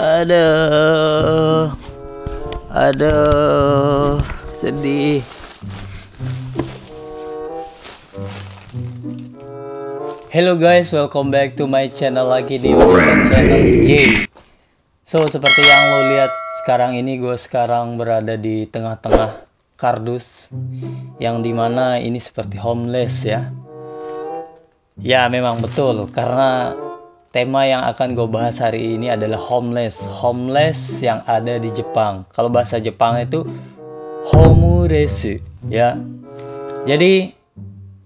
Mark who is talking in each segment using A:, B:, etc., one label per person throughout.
A: Aduh, aduh, sedih. Hello guys, welcome back to my channel lagi di Wilson Channel. Yeay. So seperti yang lo lihat sekarang ini, gue sekarang berada di tengah-tengah kardus, yang dimana ini seperti homeless ya. Ya memang betul, karena tema yang akan gue bahas hari ini adalah homeless. Homeless yang ada di Jepang. Kalau bahasa Jepang itu homuresu ya. Jadi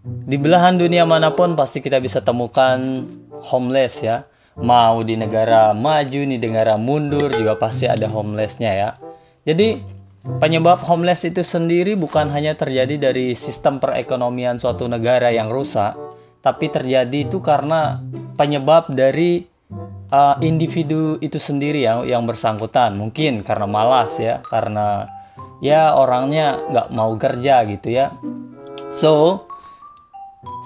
A: di belahan dunia manapun pasti kita bisa temukan homeless ya. Mau di negara maju, di negara mundur juga pasti ada homelessnya ya. Jadi penyebab homeless itu sendiri bukan hanya terjadi dari sistem perekonomian suatu negara yang rusak, tapi terjadi itu karena penyebab dari individu itu sendiri yang bersangkutan. Mungkin karena malas ya, karena ya orangnya nggak mau kerja gitu ya. So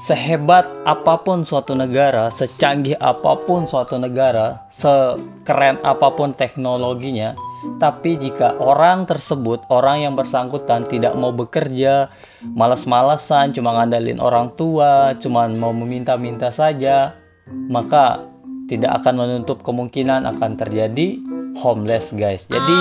A: sehebat apapun suatu negara, secanggih apapun suatu negara, sekeren apapun teknologinya, tapi jika orang tersebut, orang yang bersangkutan tidak mau bekerja, malas-malasan, cuma ngandalin orang tua, cuma mau meminta-minta saja, maka tidak akan menutup kemungkinan akan terjadi homeless guys. Jadi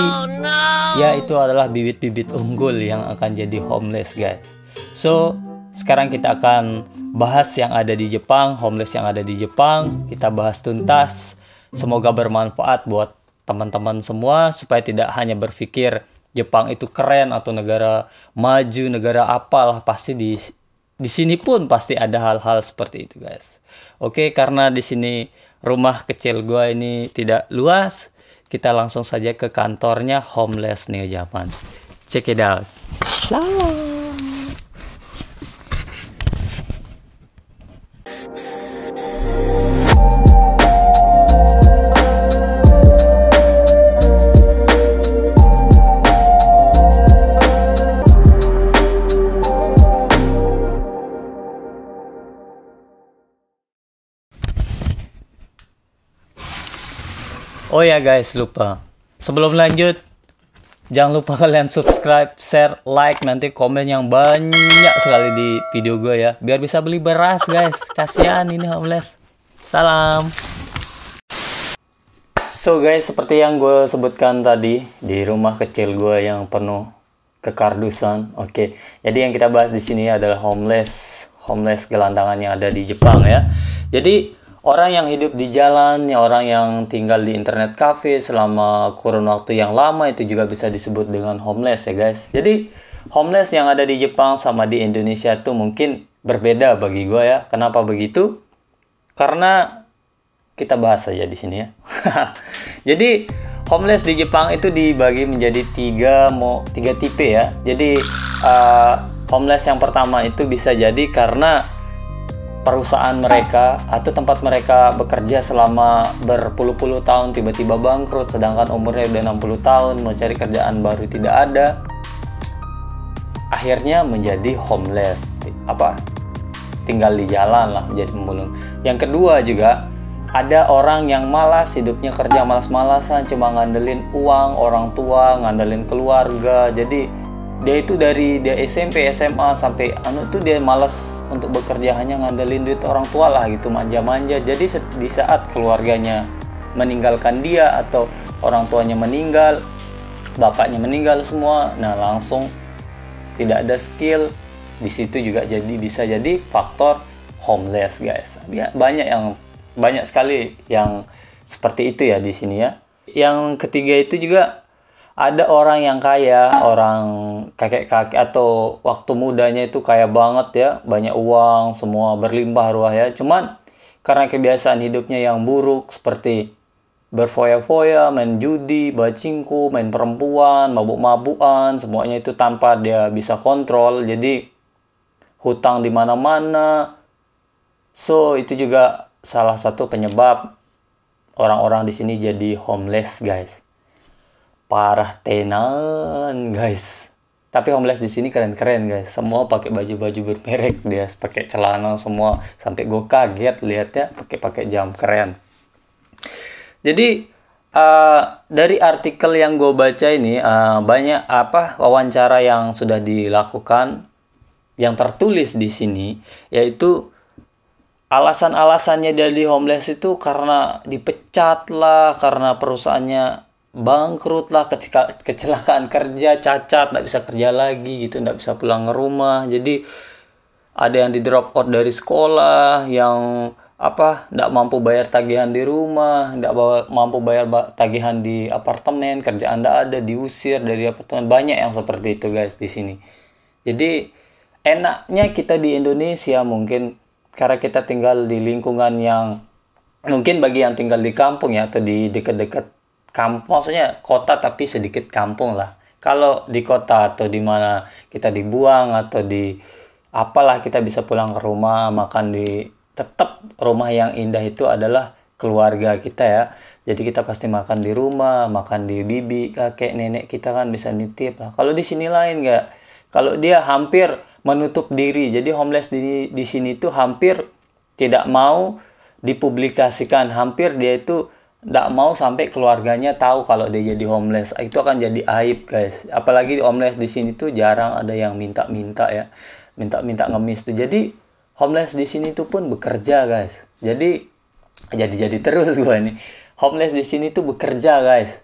A: ya itu adalah bibit-bibit unggul yang akan jadi homeless guys. So sekarang kita akan bahas yang ada di Jepang, homeless yang ada di Jepang. Kita bahas tuntas. Semoga bermanfaat buat teman-teman semua, supaya tidak hanya berpikir Jepang itu keren atau negara maju, negara apalah. Pasti di sini pun pasti ada hal-hal seperti itu guys. Oke, karena di sini rumah kecil gua ini tidak luas, kita langsung saja ke kantornya homeless nih Japan. Check it out. Shalom. Oh ya guys, lupa. Sebelum lanjut, jangan lupa kalian subscribe, share, like, nanti komen yang banyak sekali di video gue ya. Biar bisa beli beras guys. Kasihan ini homeless. Salam. So guys, seperti yang gue sebutkan tadi, di rumah kecil gue yang penuh kekardusan. Oke, jadi yang kita bahas di sini adalah homeless gelandangan yang ada di Jepang ya. Jadi orang yang hidup di jalan, ya orang yang tinggal di internet cafe selama kurun waktu yang lama itu juga bisa disebut dengan homeless ya guys. Jadi homeless yang ada di Jepang sama di Indonesia tuh mungkin berbeda bagi gue ya. Kenapa begitu? Karena kita bahas aja di sini ya. Jadi homeless di Jepang itu dibagi menjadi tiga tipe ya. Jadi homeless yang pertama itu bisa jadi karena perusahaan mereka atau tempat mereka bekerja selama berpuluh-puluh tahun tiba-tiba bangkrut, sedangkan umurnya udah 60 tahun, mau cari kerjaan baru tidak ada, akhirnya menjadi homeless, tinggal di jalan lah, menjadi pemulung. Yang kedua juga ada orang yang malas, hidupnya kerja malas-malasan, cuma ngandelin uang orang tua, ngandelin keluarga. Jadi dia itu dari dia SMP, SMA sampai tuh dia malas untuk bekerja, hanya ngandelin duit orang tua lah gitu, manja-manja. Jadi di saat keluarganya meninggalkan dia atau orang tuanya meninggal, bapaknya meninggal semua, nah langsung tidak ada skill. Di situ juga bisa jadi faktor homeless guys. Ya, banyak sekali yang seperti itu ya di sini ya. Yang ketiga itu juga ada orang yang kaya, orang kakek-kakek atau waktu mudanya itu kaya banget ya, banyak uang, semua berlimpah ruah ya. Cuman karena kebiasaan hidupnya yang buruk seperti berfoya-foya, main judi, bacingku, main perempuan, mabuk-mabukan, semuanya itu tanpa dia bisa kontrol. Jadi hutang di mana-mana. So itu juga salah satu penyebab orang-orang di sini jadi homeless guys. Parah tenan guys. Tapi homeless di sini keren-keren guys. Semua pakai baju-baju bermerek, dia pakai celana semua, sampai gue kaget lihatnya pakai jam, keren. Jadi dari artikel yang gue baca ini banyak wawancara yang sudah dilakukan, yang tertulis di sini, yaitu alasan-alasannya dari homeless itu karena dipecat lah, karena perusahaannya bangkrut lah, kecelakaan kerja, cacat, nggak bisa kerja lagi gitu, nggak bisa pulang ke rumah. Jadi ada yang di drop out dari sekolah, yang nggak mampu bayar tagihan di rumah, nggak mampu bayar tagihan di apartemen, kerjaan nggak ada, diusir dari apartemen. Banyak yang seperti itu guys di sini. Jadi enaknya kita di Indonesia mungkin karena kita tinggal di lingkungan yang mungkin bagi yang tinggal di kampung ya, atau di dekat-dekat kampung, maksudnya kota tapi sedikit kampung lah. Kalau di kota atau di mana kita dibuang atau di apalah, kita bisa pulang ke rumah, makan di tetap rumah yang indah itu adalah keluarga kita ya. Jadi kita pasti makan di rumah, makan di bibi, kakek, nenek kita kan bisa nitip lah. Kalau di sini lain nggak. Kalau dia hampir menutup diri. Jadi homeless di sini tuh hampir tidak mau dipublikasikan, hampir dia itu nggak mau sampai keluarganya tahu kalau dia jadi homeless. Itu akan jadi aib guys. Apalagi homeless di sini tuh jarang ada yang minta-minta ya, minta-minta ngemis tuh. Jadi homeless di sini tuh pun bekerja guys. Jadi terus gue ini. Homeless di sini tuh bekerja guys.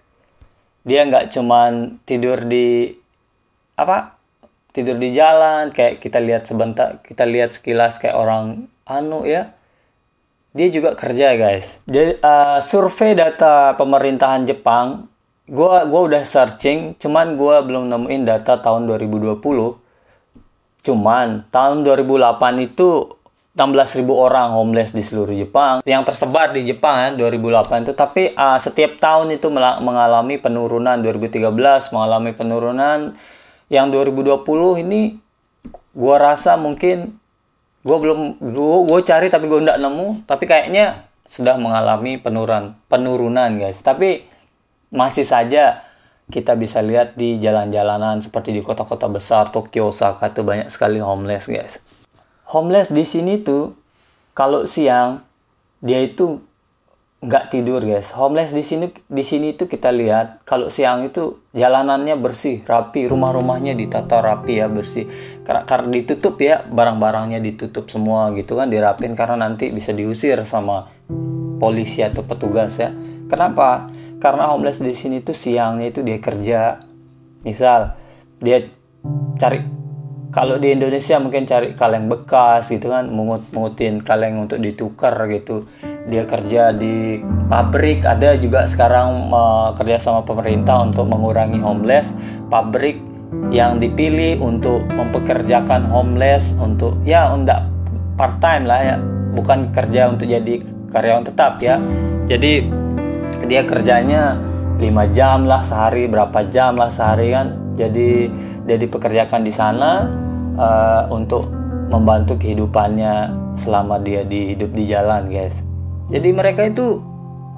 A: Dia nggak cuman tidur di jalan kayak kita lihat sebentar, kita lihat sekilas kayak orang ya. Dia juga kerja guys. Jadi survei data pemerintahan Jepang, gua udah searching, cuman gua belum nemuin data tahun 2020. Cuman tahun 2008 itu 16.000 orang homeless di seluruh Jepang yang tersebar di Jepang ya, 2008 itu. Tapi setiap tahun itu mengalami penurunan. 2013 mengalami penurunan. Yang 2020 ini gua rasa mungkin gue cari tapi gue nggak nemu, tapi kayaknya sudah mengalami penurunan guys. Tapi masih saja kita bisa lihat di jalan-jalanan seperti di kota-kota besar Tokyo, Osaka tuh banyak sekali homeless guys. Homeless di sini tuh kalau siang dia itu nggak tidur guys. Homeless di sini tuh kita lihat kalau siang itu jalanannya bersih, rapi, rumah-rumahnya ditata rapi ya, bersih. Karena ditutup ya, barang-barangnya ditutup semua gitu kan, dirapin karena nanti bisa diusir sama polisi atau petugas ya. Kenapa? Karena homeless di sini tuh siangnya itu dia kerja. Misal dia cari, kalau di Indonesia mungkin cari kaleng bekas gitu kan, mungutin kaleng untuk ditukar gitu. Dia kerja di pabrik, ada juga sekarang kerja sama pemerintah untuk mengurangi homeless. Pabrik yang dipilih untuk mempekerjakan homeless untuk untuk part time lah ya, bukan kerja untuk jadi karyawan tetap ya. Jadi dia kerjanya 5 jam lah sehari, berapa jam lah sehari kan. Jadi dia dipekerjakan di sana untuk membantu kehidupannya selama dia hidup di jalan guys. Jadi mereka itu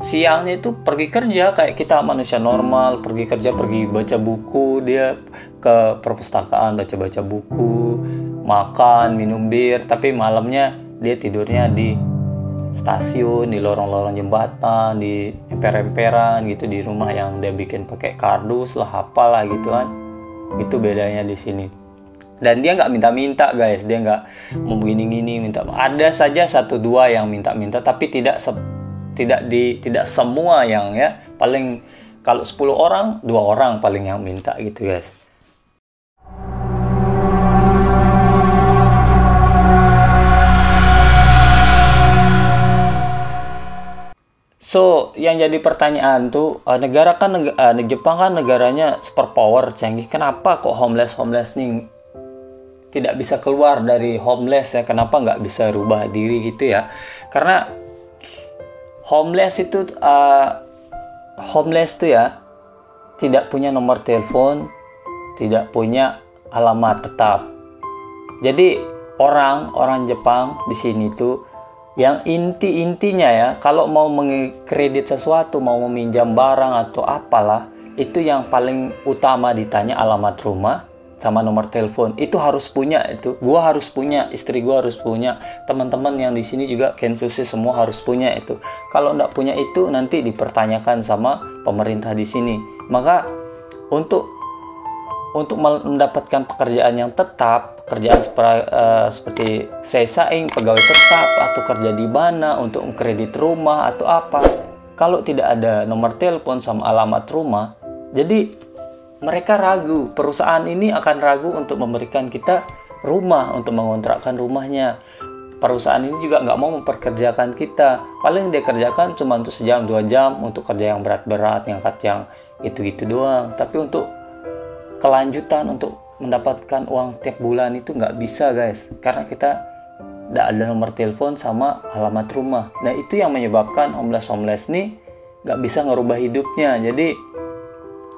A: siangnya itu pergi kerja kayak kita manusia normal, pergi kerja, pergi baca buku, dia ke perpustakaan baca buku, makan, minum bir, tapi malamnya dia tidurnya di stasiun, di lorong-lorong jembatan, di emper-emperan gitu, di rumah yang dia bikin pakai kardus lah, apalah gitu kan. Itu bedanya di sini. Dan dia nggak minta-minta guys, dia nggak mau gini-gini minta. Ada saja 1-2 yang minta-minta, tapi tidak semua yang ya. Paling kalau 10 orang, 2 orang paling yang minta gitu guys. So, yang jadi pertanyaan tuh, Jepang kan negaranya superpower canggih. Kenapa kok homeless nih tidak bisa keluar dari homeless ya? Kenapa nggak bisa rubah diri gitu ya? Karena homeless tuh ya tidak punya nomor telepon, tidak punya alamat tetap. Jadi orang Jepang di sini tuh yang intinya ya, kalau mau mengkredit sesuatu, mau meminjam barang atau apalah, itu yang paling utama ditanya alamat rumah, sama nomor telepon. Itu harus punya, itu gua harus punya, istri gua harus punya, teman-teman yang di sini juga Kensusi semua harus punya itu. Kalau nggak punya itu nanti dipertanyakan sama pemerintah di sini. Maka untuk mendapatkan pekerjaan yang tetap, pekerjaan seperti sesaing, pegawai tetap, atau kerja di mana untuk kredit rumah atau apa, kalau tidak ada nomor telepon sama alamat rumah, jadi mereka ragu, perusahaan ini akan ragu untuk memberikan kita rumah, untuk mengontrakkan rumahnya. Perusahaan ini juga nggak mau memperkerjakan kita. Paling dia kerjakan cuma untuk sejam 2 jam, untuk kerja yang berat-berat, ngangkat yang itu-itu doang. Tapi untuk kelanjutan, untuk mendapatkan uang tiap bulan itu nggak bisa guys. Karena kita nggak ada nomor telepon sama alamat rumah. Nah itu yang menyebabkan homeless nih nggak bisa ngerubah hidupnya. Jadi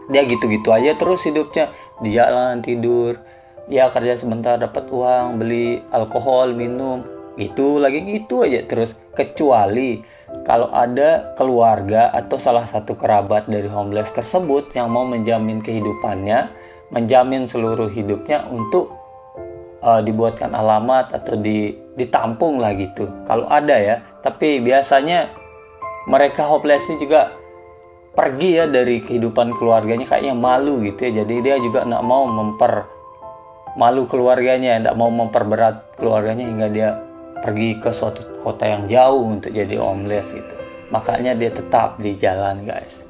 A: dia gitu-gitu aja terus hidupnya, di jalan tidur, ya kerja sebentar dapat uang, beli alkohol, minum, itu lagi gitu aja terus. Kecuali kalau ada keluarga atau salah satu kerabat dari homeless tersebut yang mau menjamin kehidupannya, menjamin seluruh hidupnya untuk dibuatkan alamat atau ditampung lah gitu. Kalau ada ya, tapi biasanya mereka homeless ini juga pergi ya dari kehidupan keluarganya, kayaknya malu gitu ya. Jadi dia juga nggak mau malu keluarganya, nggak mau memperberat keluarganya hingga dia pergi ke suatu kota yang jauh untuk jadi homeless gitu. Makanya dia tetap di jalan guys.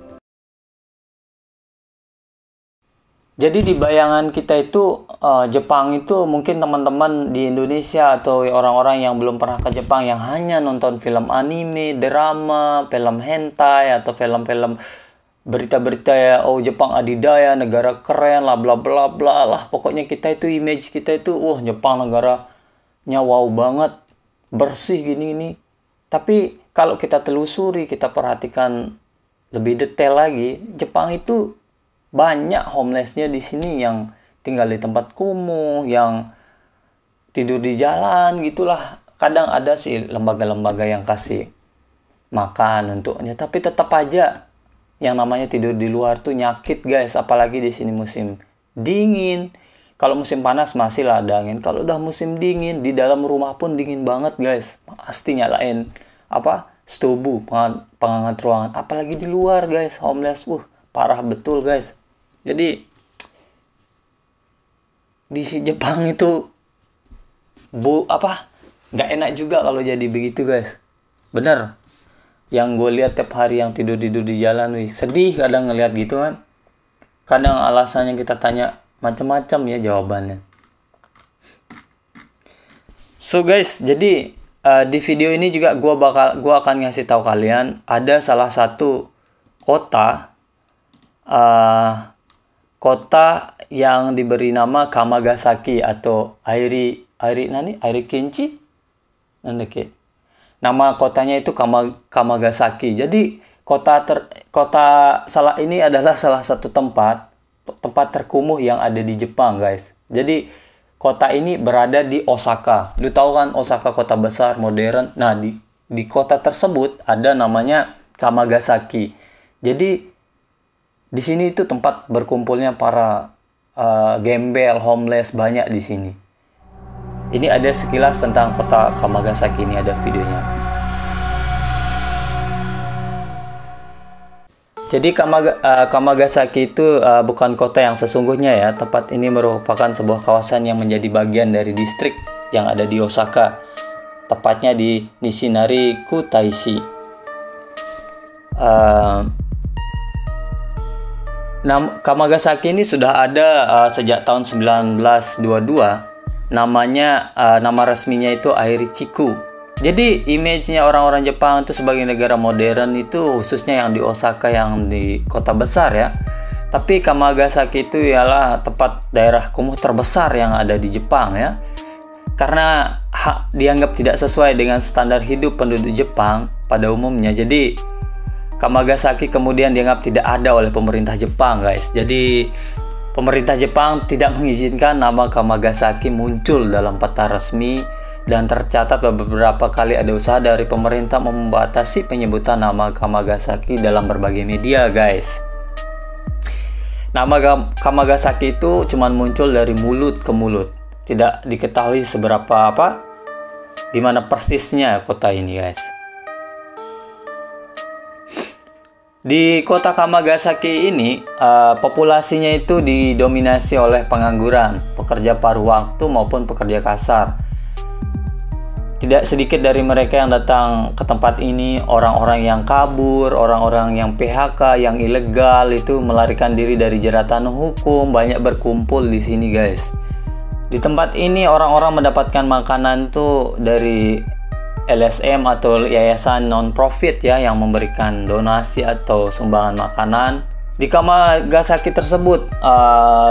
A: Jadi di bayangan kita itu Jepang itu mungkin teman-teman di Indonesia atau orang-orang yang belum pernah ke Jepang yang hanya nonton film anime, drama, film hentai atau film-film berita-berita ya, oh Jepang adidaya, negara keren lah, bla bla bla lah. Pokoknya kita itu image kita itu, Jepang negaranya wow banget, bersih gini-gini. Tapi kalau kita telusuri, kita perhatikan lebih detail lagi, Jepang itu banyak homelessnya di sini yang tinggal di tempat kumuh, yang tidur di jalan gitulah. Kadang ada sih lembaga-lembaga yang kasih makan untuknya, tapi tetap aja yang namanya tidur di luar tuh nyakit guys. Apalagi di sini musim dingin. Kalau musim panas masih lah ada angin. Kalau udah musim dingin, di dalam rumah pun dingin banget guys. Pasti nyalain stobu, penghangat ruangan. Apalagi di luar guys, homeless, parah betul guys. Jadi di Jepang itu nggak enak juga kalau jadi begitu guys. Bener, yang gue lihat tiap hari yang tidur di jalan, sedih kadang ngeliat gitu kan. Kadang alasannya kita tanya macam-macam ya jawabannya. So guys, jadi di video ini juga gue akan ngasih tahu kalian ada salah satu kota yang diberi nama Kamagasaki atau Airi Kinchi. Nama kotanya itu Kamagasaki. Jadi ini adalah salah satu tempat terkumuh yang ada di Jepang, guys. Jadi kota ini berada di Osaka. Lu tahu kan Osaka kota besar modern. Nah, di kota tersebut ada namanya Kamagasaki. Jadi di sini itu tempat berkumpulnya para gembel, homeless banyak di sini. Ini ada sekilas tentang kota Kamagasaki, ini ada videonya. Jadi Kamagasaki itu bukan kota yang sesungguhnya ya. Tempat ini merupakan sebuah kawasan yang menjadi bagian dari distrik yang ada di Osaka. Tepatnya di Nishinari Kutaishi. Kamagasaki ini sudah ada sejak tahun 1922. Nama resminya itu Airichiku. Jadi image-nya orang-orang Jepang itu sebagai negara modern itu khususnya yang di Osaka, yang di kota besar ya. Tapi Kamagasaki itu ialah tempat daerah kumuh terbesar yang ada di Jepang ya. Karena dianggap tidak sesuai dengan standar hidup penduduk Jepang pada umumnya. Jadi Kamagasaki kemudian dianggap tidak ada oleh pemerintah Jepang guys. Jadi pemerintah Jepang tidak mengizinkan nama Kamagasaki muncul dalam peta resmi, dan tercatat beberapa kali ada usaha dari pemerintah membatasi penyebutan nama Kamagasaki dalam berbagai media guys. Nama Kamagasaki itu cuman muncul dari mulut ke mulut. Tidak diketahui gimana persisnya kota ini, guys. Di kota Kamagasaki ini, populasinya itu didominasi oleh pengangguran, pekerja paruh waktu maupun pekerja kasar. Tidak sedikit dari mereka yang datang ke tempat ini, orang-orang yang kabur, orang-orang yang PHK, yang ilegal itu melarikan diri dari jeratan hukum, banyak berkumpul di sini, guys. Di tempat ini orang-orang mendapatkan makanan tuh dari LSM atau yayasan non-profit ya, yang memberikan donasi atau sumbangan makanan. Di Kamagasaki tersebut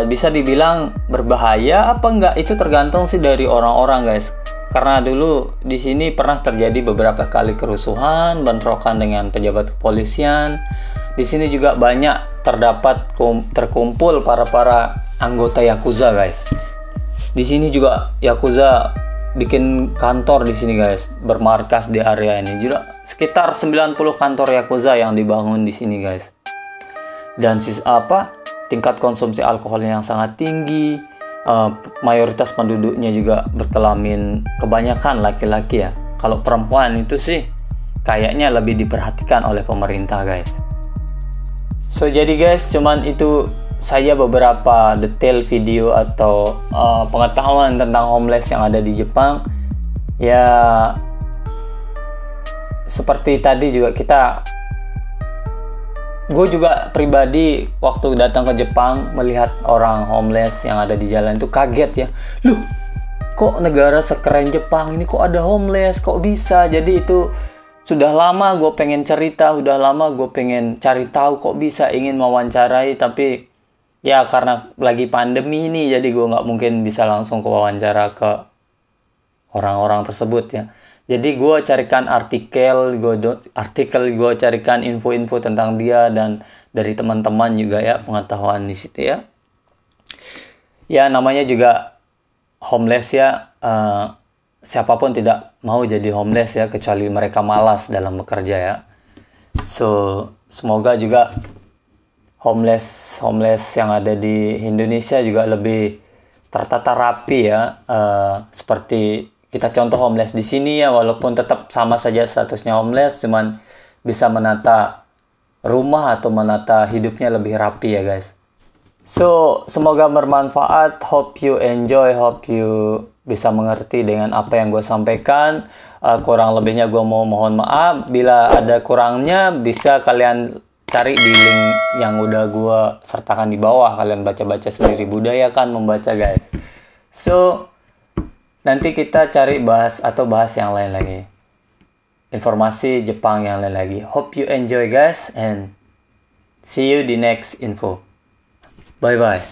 A: bisa dibilang berbahaya apa enggak, itu tergantung sih dari orang-orang, guys. Karena dulu di sini pernah terjadi beberapa kali kerusuhan, bentrokan dengan pejabat kepolisian. Di sini juga banyak terkumpul para anggota Yakuza, guys. Di sini juga Yakuza bikin kantor di sini, guys, bermarkas di area ini. Juga sekitar 90 kantor Yakuza yang dibangun di sini, guys. Dan tingkat konsumsi alkoholnya yang sangat tinggi. Mayoritas penduduknya juga berkelamin, kebanyakan laki-laki ya. Kalau perempuan itu sih kayaknya lebih diperhatikan oleh pemerintah, guys. So jadi guys, cuman itu saya beberapa detail video atau pengetahuan tentang homeless yang ada di Jepang. Ya seperti tadi juga gue juga pribadi waktu datang ke Jepang melihat orang homeless yang ada di jalan itu kaget ya. Loh, kok negara sekeren Jepang ini kok ada homeless, kok bisa? Jadi itu sudah lama gue pengen cerita, udah lama gue pengen cari tahu kok bisa, ingin mewawancarai, tapi ya karena lagi pandemi ini, jadi gue nggak mungkin bisa langsung ke wawancara ke orang-orang tersebut ya. Jadi gue carikan artikel, gue carikan info-info tentang dia dan dari teman-teman juga ya, pengetahuan di situ ya. Ya namanya juga homeless ya, siapapun tidak mau jadi homeless ya, kecuali mereka malas dalam bekerja ya. So semoga juga homeless yang ada di Indonesia juga lebih tertata rapi ya, seperti kita contoh homeless di sini ya, walaupun tetap sama saja statusnya homeless, cuman bisa menata rumah atau menata hidupnya lebih rapi ya, guys. So semoga bermanfaat, hope you enjoy, hope you bisa mengerti dengan apa yang gue sampaikan. Kurang lebihnya gue mohon maaf, bila ada kurangnya bisa kalian cari di link yang udah gue sertakan di bawah. Kalian baca-baca sendiri, budayakan membaca, guys. So nanti kita cari bahas yang lain lagi, informasi Jepang yang lain lagi. Hope you enjoy, guys, and see you di next info. Bye bye.